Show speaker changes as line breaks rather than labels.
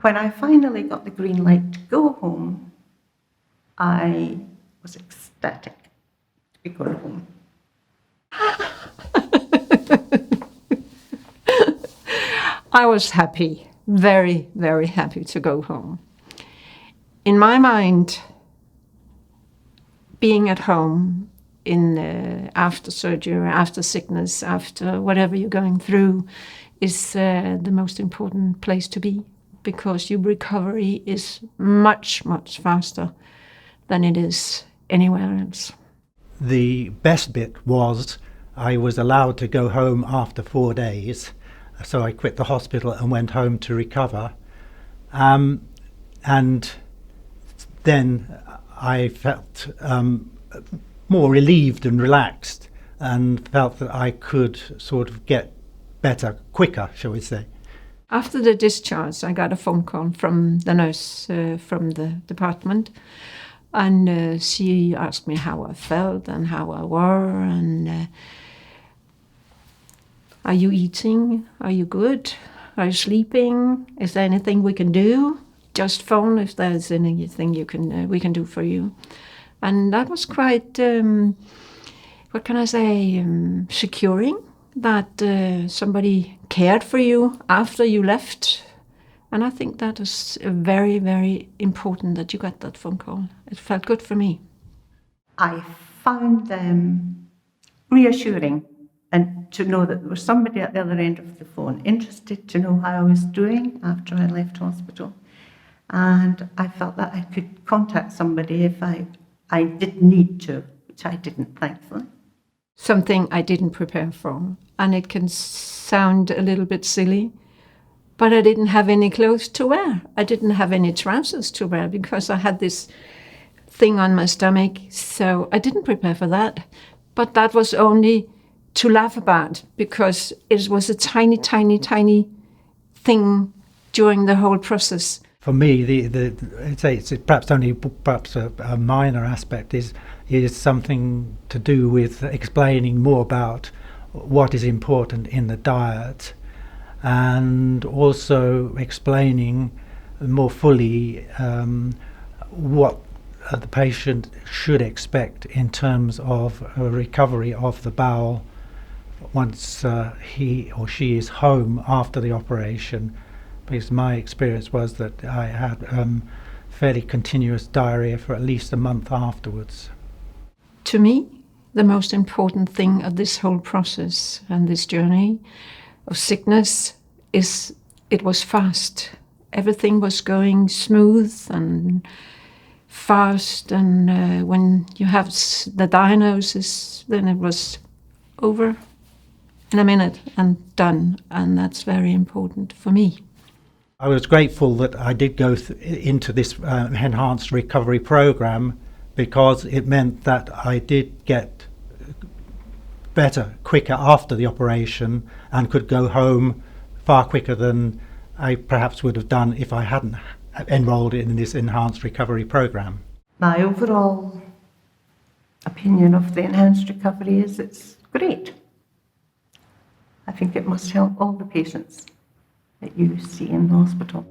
When I finally got the green light to go home, I was ecstatic to be going home.
I was happy, very, very happy to go home. In my mind, being at home after surgery, after sickness, after whatever you're going through, is the most important place to be, because your recovery is much, much faster than it is anywhere else.
The best bit was I was allowed to go home after 4 days, so I quit the hospital and went home to recover. And then I felt more relieved and relaxed, and felt that I could sort of get better quicker, shall we say.
After the discharge, I got a phone call from the nurse from the department, and she asked me how I felt and how I were, and are you eating? Are you good? Are you sleeping? Is there anything we can do? Just phone if there's anything we can do for you. And that was quite, what can I say, securing, that somebody cared for you after you left. And I think that is very, very important that you got that phone call. It felt good for me.
I found them reassuring, and to know that there was somebody at the other end of the phone interested to know how I was doing after I left hospital. And I felt that I could contact somebody if I did need to, which I didn't, thankfully.
Something I didn't prepare for, and it can sound a little bit silly, but I didn't have any clothes to wear. I didn't have any trousers to wear because I had this thing on my stomach, so I didn't prepare for that. But that was only to laugh about, because it was a tiny, tiny, tiny thing during the whole process.
For me, I'd say it's perhaps a minor aspect is something to do with explaining more about what is important in the diet, and also explaining more fully what the patient should expect in terms of a recovery of the bowel once he or she is home after the operation. Because my experience was that I had fairly continuous diarrhea for at least a month afterwards.
To me, the most important thing of this whole process and this journey of sickness is it was fast. Everything was going smooth and fast, and when you have the diagnosis, then it was over in a minute and done, and that's very important for me.
I was grateful that I did go into this enhanced recovery program, because it meant that I did get better quicker after the operation and could go home far quicker than I perhaps would have done if I hadn't enrolled in this enhanced recovery program.
My overall opinion of the enhanced recovery is it's great. I think it must help all the patients that you see in the hospital.